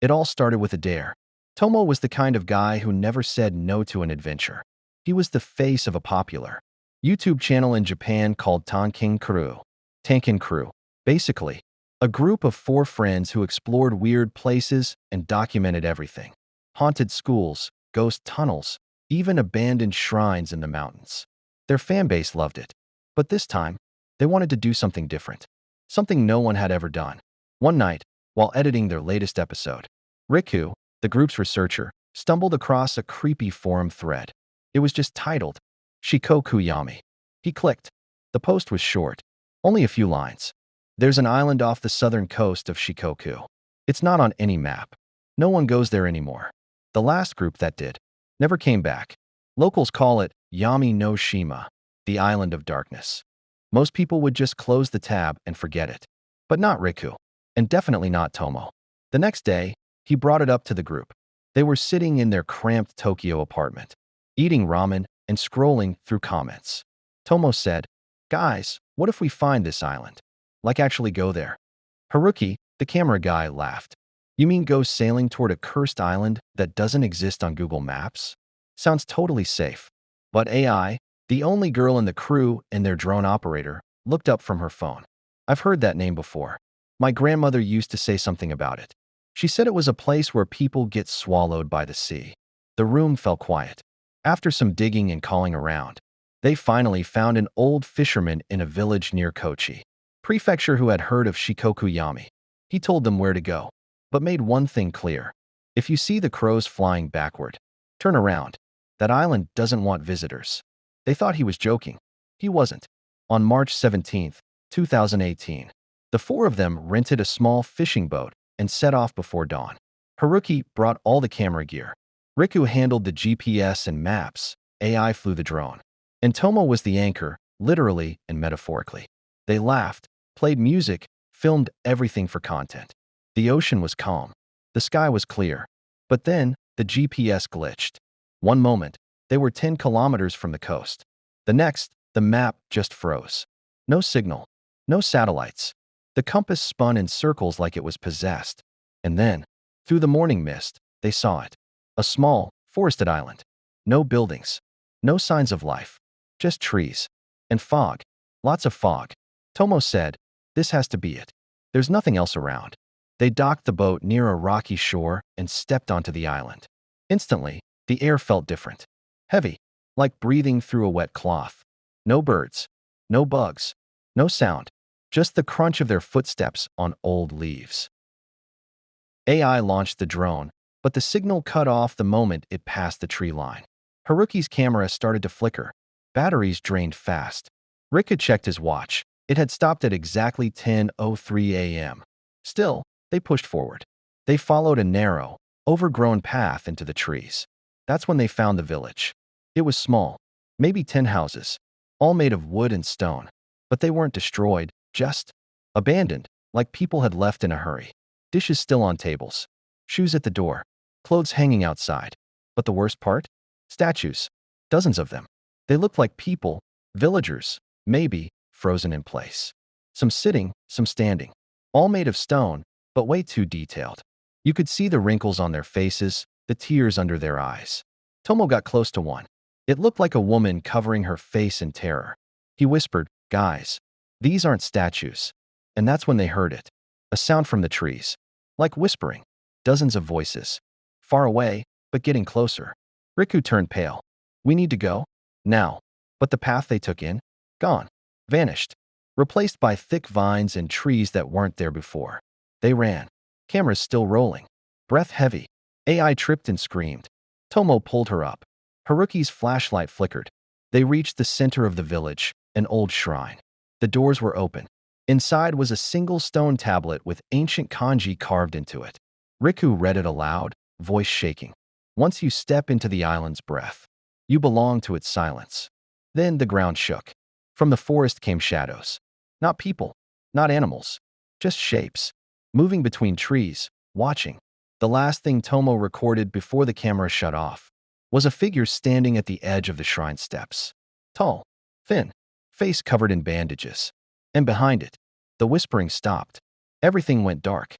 It all started with a dare. Tomo was the kind of guy who never said no to an adventure. He was the face of a popular YouTube channel in Japan called Tonkin Crew. Tankin Crew. Basically, a group of 4 friends who explored weird places and documented everything. Haunted schools, ghost tunnels, even abandoned shrines in the mountains. Their fanbase loved it. But this time, they wanted to do something different. Something no one had ever done. One night, while editing their latest episode, Riku, the group's researcher, stumbled across a creepy forum thread. It was just titled, Shikoku Yami. He clicked. The post was short, only a few lines. There's an island off the southern coast of Shikoku. It's not on any map. No one goes there anymore. The last group that did never came back. Locals call it Yami no Shima, the island of darkness. Most people would just close the tab and forget it. But not Riku, and definitely not Tomo. The next day, he brought it up to the group. They were sitting in their cramped Tokyo apartment, eating ramen and scrolling through comments. Tomo said, "Guys, what if we find this island? Like actually go there?" Haruki, the camera guy, laughed. "You mean go sailing toward a cursed island that doesn't exist on Google Maps? Sounds totally safe." But AI, the only girl in the crew and their drone operator, looked up from her phone. "I've heard that name before. My grandmother used to say something about it. She said it was a place where people get swallowed by the sea." The room fell quiet. After some digging and calling around, they finally found an old fisherman in a village near Kochi Prefecture who had heard of Shikoku Yami. He told them where to go, but made one thing clear. If you see the crows flying backward, turn around. That island doesn't want visitors. They thought he was joking. He wasn't. On March 17th, 2018, the 4 of them rented a small fishing boat and set off before dawn. Haruki brought all the camera gear. Riku handled the GPS and maps. AI flew the drone. And Tomo was the anchor, literally and metaphorically. They laughed, played music, filmed everything for content. The ocean was calm. The sky was clear. But then, the GPS glitched. One moment, they were 10 kilometers from the coast. The next, the map just froze. No signal. No satellites. The compass spun in circles like it was possessed. And then, through the morning mist, they saw it. A small, forested island. No buildings. No signs of life. Just trees. And fog. Lots of fog. Tomo said, "This has to be it. There's nothing else around." They docked the boat near a rocky shore and stepped onto the island. Instantly, the air felt different. Heavy, like breathing through a wet cloth. No birds. No bugs. No sound. Just the crunch of their footsteps on old leaves. AI launched the drone, but the signal cut off the moment it passed the tree line. Haruki's camera started to flicker. Batteries drained fast. Riku checked his watch. It had stopped at exactly 10:03 a.m. Still, they pushed forward. They followed a narrow, overgrown path into the trees. That's when they found the village. It was small, maybe 10 houses, all made of wood and stone. But they weren't destroyed, just abandoned, like people had left in a hurry. Dishes still on tables, shoes at the door, clothes hanging outside. But the worst part? Statues. Dozens of them. They looked like people, villagers, maybe, frozen in place. Some sitting, some standing. All made of stone, but way too detailed. You could see the wrinkles on their faces, the tears under their eyes. Tomo got close to one. It looked like a woman covering her face in terror. He whispered, "Guys, these aren't statues." And that's when they heard it. A sound from the trees. Like whispering. Dozens of voices. Far away, but getting closer. Riku turned pale. "We need to go? Now." But the path they took in? Gone. Vanished. Replaced by thick vines and trees that weren't there before. They ran. Cameras still rolling. Breath heavy. AI tripped and screamed. Tomo pulled her up. Haruki's flashlight flickered. They reached the center of the village, an old shrine. The doors were open. Inside was a single stone tablet with ancient kanji carved into it. Riku read it aloud, voice shaking. "Once you step into the island's breath, you belong to its silence." Then the ground shook. From the forest came shadows. Not people, not animals, just shapes, moving between trees, watching. The last thing Tomo recorded before the camera shut off was a figure standing at the edge of the shrine steps. Tall, thin, face covered in bandages. And behind it, the whispering stopped. Everything went dark.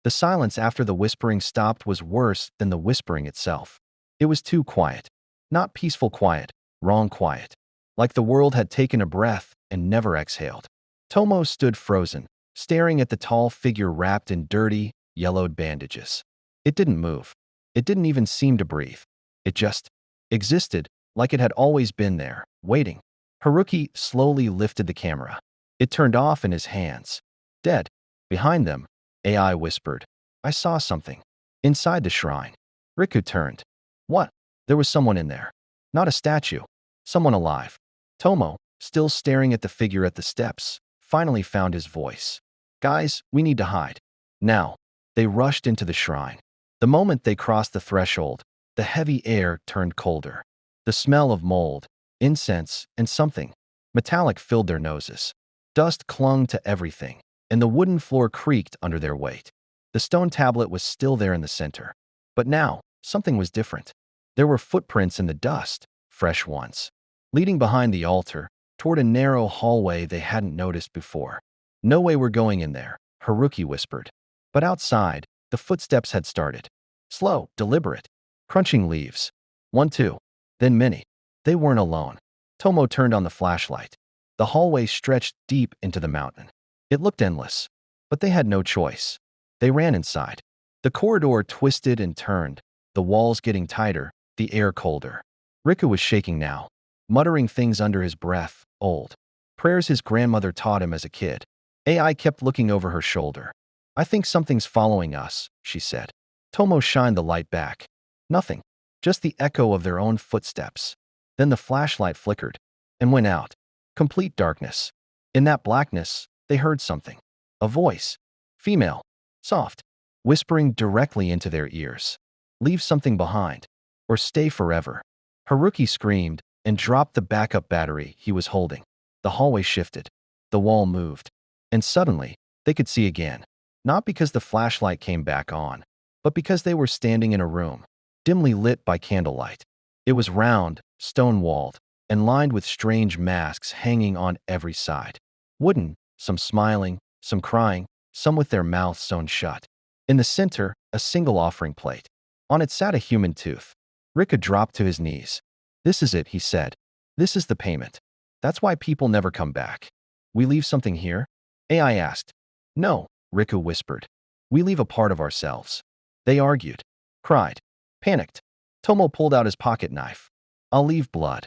The silence after the whispering stopped was worse than the whispering itself. It was too quiet. Not peaceful quiet, wrong quiet. Like the world had taken a breath and never exhaled. Tomo stood frozen, staring at the tall figure wrapped in dirty, yellowed bandages. It didn't move. It didn't even seem to breathe. It just existed, like it had always been there, waiting. Haruki slowly lifted the camera. It turned off in his hands. Dead. Behind them, AI whispered, "I saw something." Inside the shrine. Riku turned. What? There was someone in there. Not a statue. Someone alive. Tomo, still staring at the figure at the steps, finally found his voice. "Guys, we need to hide. Now." They rushed into the shrine. The moment they crossed the threshold, the heavy air turned colder. The smell of mold, incense, and something metallic filled their noses. Dust clung to everything, and the wooden floor creaked under their weight. The stone tablet was still there in the center. But now, something was different. There were footprints in the dust, fresh ones, leading behind the altar, toward a narrow hallway they hadn't noticed before. "No way we're going in there," Haruki whispered. But outside, the footsteps had started. Slow, deliberate, crunching leaves. One, two, then many. They weren't alone. Tomo turned on the flashlight. The hallway stretched deep into the mountain. It looked endless, but they had no choice. They ran inside. The corridor twisted and turned, the walls getting tighter, the air colder. Riku was shaking now, muttering things under his breath, old prayers his grandmother taught him as a kid. AI kept looking over her shoulder. "I think something's following us," she said. Tomo shined the light back. Nothing, just the echo of their own footsteps. Then the flashlight flickered and went out. Complete darkness. In that blackness, they heard something. A voice. Female. Soft. Whispering directly into their ears. "Leave something behind. Or stay forever." Haruki screamed and dropped the backup battery he was holding. The hallway shifted. The wall moved. And suddenly, they could see again. Not because the flashlight came back on, but because they were standing in a room, dimly lit by candlelight. It was round, stone-walled, and lined with strange masks hanging on every side. Wooden, some smiling, some crying, some with their mouths sewn shut. In the center, a single offering plate. On it sat a human tooth. Riku dropped to his knees. "This is it," he said. "This is the payment. That's why people never come back." "We leave something here?" AI asked. "No," Riku whispered. "We leave a part of ourselves." They argued, cried, panicked. Tomo pulled out his pocket knife. "I'll leave blood."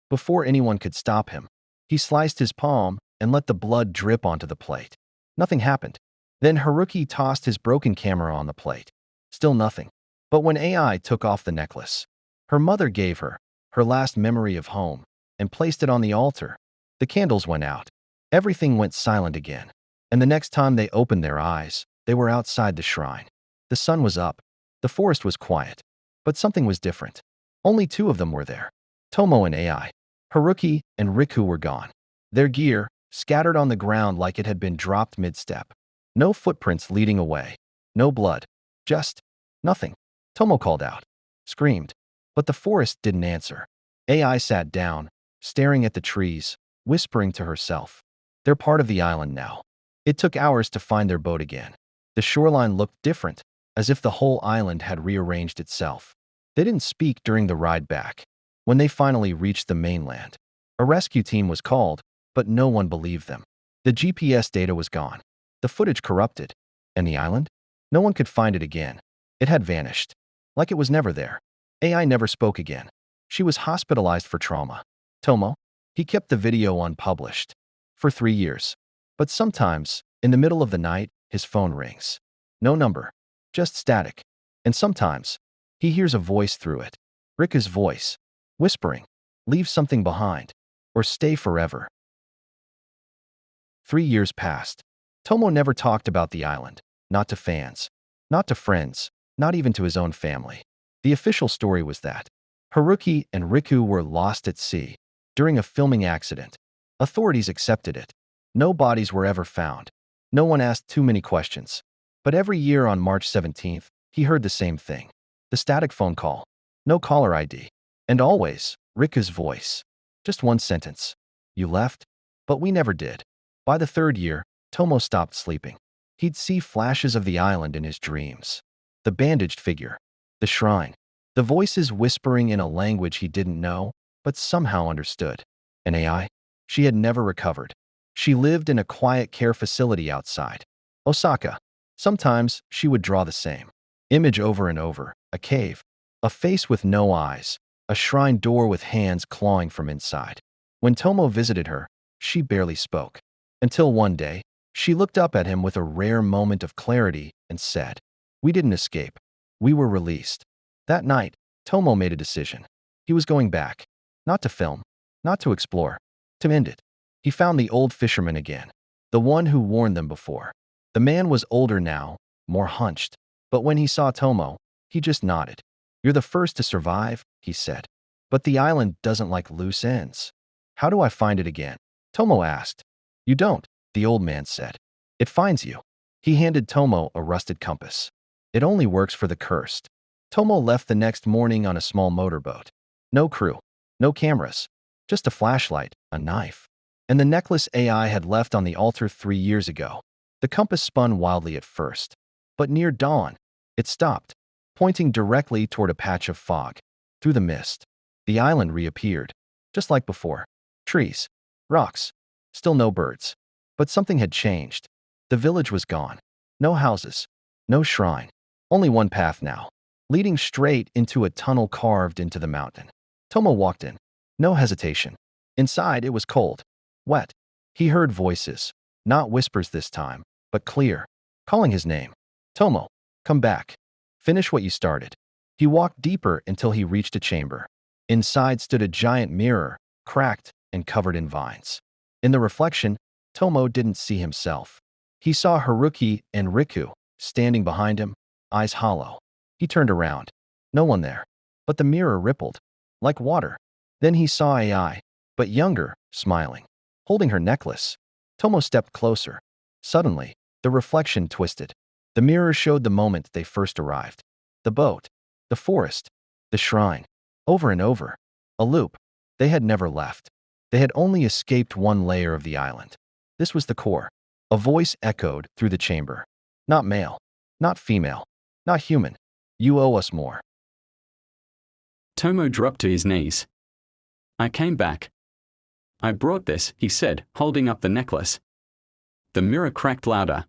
Before anyone could stop him, he sliced his palm and let the blood drip onto the plate. Nothing happened. Then Haruki tossed his broken camera on the plate. Still nothing. But when AI took off the necklace her mother gave her, her last memory of home, and placed it on the altar, the candles went out. Everything went silent again. And the next time they opened their eyes, they were outside the shrine. The sun was up. The forest was quiet. But something was different. Only two of them were there. Tomo and AI. Haruki and Riku were gone. Their gear, scattered on the ground like it had been dropped mid-step. No footprints leading away. No blood. Just nothing. Tomo called out. Screamed. But the forest didn't answer. AI sat down, staring at the trees, whispering to herself. They're part of the island now. It took hours to find their boat again. The shoreline looked different, as if the whole island had rearranged itself. They didn't speak during the ride back. When they finally reached the mainland, a rescue team was called, but no one believed them. The GPS data was gone. The footage corrupted. And the island? No one could find it again. It had vanished. Like it was never there. AI never spoke again. She was hospitalized for trauma. Tomo? He kept the video unpublished. For 3 years. But sometimes, in the middle of the night, his phone rings. No number. Just static. And sometimes, he hears a voice through it. Riku's voice. Whispering. Leave something behind. Or stay forever. 3 years passed. Tomo never talked about the island. Not to fans. Not to friends. Not even to his own family. The official story was that Haruki and Riku were lost at sea during a filming accident. Authorities accepted it. No bodies were ever found. No one asked too many questions. But every year on March 17th, he heard the same thing. The static phone call. No caller ID. And always, Riku's voice. Just one sentence. You left? But we never did. By the 3rd year, Tomo stopped sleeping. He'd see flashes of the island in his dreams. The bandaged figure, the shrine, the voices whispering in a language he didn't know, but somehow understood. An AI? She had never recovered. She lived in a quiet care facility outside Osaka. Sometimes she would draw the same image over and over: a cave, a face with no eyes, a shrine door with hands clawing from inside. When Tomo visited her, she barely spoke. Until one day, she looked up at him with a rare moment of clarity and said, "We didn't escape. We were released." That night, Tomo made a decision. He was going back. Not to film, not to explore, to end it. He found the old fisherman again, the one who warned them before. The man was older now, more hunched, but when he saw Tomo, he just nodded. "You're the first to survive," he said. "But the island doesn't like loose ends." "How do I find it again?" Tomo asked. "You don't," the old man said. "It finds you." He handed Tomo a rusted compass. "It only works for the cursed." Tomo left the next morning on a small motorboat. No crew, no cameras, just a flashlight, a knife, and the necklace AI had left on the altar 3 years ago. The compass spun wildly at first, but near dawn, it stopped, pointing directly toward a patch of fog. Through the mist, the island reappeared, just like before. Trees, rocks, still no birds. But something had changed. The village was gone. No houses, no shrine, only one path now, leading straight into a tunnel carved into the mountain. Tomo walked in. No hesitation. Inside, it was cold, wet. He heard voices, not whispers this time, but clear, calling his name. "Tomo, come back. Finish what you started." He walked deeper until he reached a chamber. Inside stood a giant mirror, cracked and covered in vines. In the reflection, Tomo didn't see himself. He saw Haruki and Riku standing behind him, eyes hollow. He turned around. No one there. But the mirror rippled, like water. Then he saw AI, but younger, smiling, holding her necklace. Tomo stepped closer. Suddenly, the reflection twisted. The mirror showed the moment they first arrived. The boat, the forest, the shrine. Over and over. A loop. They had never left. They had only escaped one layer of the island. This was the core. A voice echoed through the chamber. "Not male. Not female. Not human. You owe us more." Tomo dropped to his knees. "I came back. I brought this," he said, holding up the necklace. The mirror cracked louder.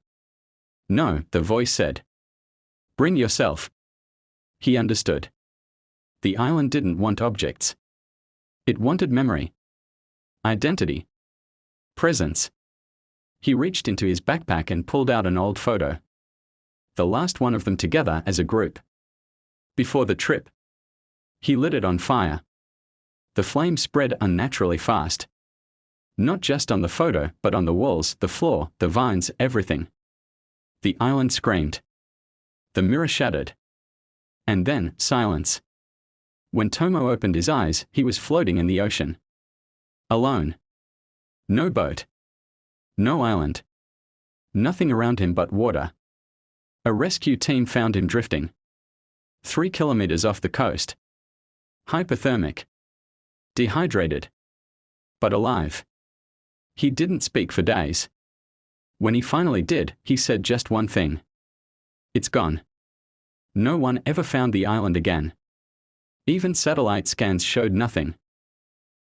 "No," the voice said. "Bring yourself." He understood. The island didn't want objects. It wanted memory. Identity. Presence. He reached into his backpack and pulled out an old photo. The last one of them together as a group. Before the trip. He lit it on fire. The flame spread unnaturally fast. Not just on the photo, but on the walls, the floor, the vines, everything. The island screamed. The mirror shattered. And then, silence. When Tomo opened his eyes, he was floating in the ocean. Alone. No boat. No island. Nothing around him but water. A rescue team found him drifting. 3 kilometers off the coast. Hypothermic. Dehydrated. But alive. He didn't speak for days. When he finally did, he said just one thing. "It's gone." No one ever found the island again. Even satellite scans showed nothing.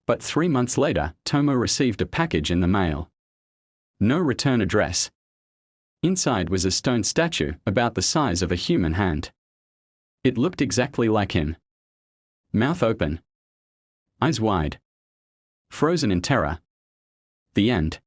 But 3 months later, Tomo received a package in the mail. No return address. Inside was a stone statue about the size of a human hand. It looked exactly like him. Mouth open. Eyes wide. Frozen in terror. The end.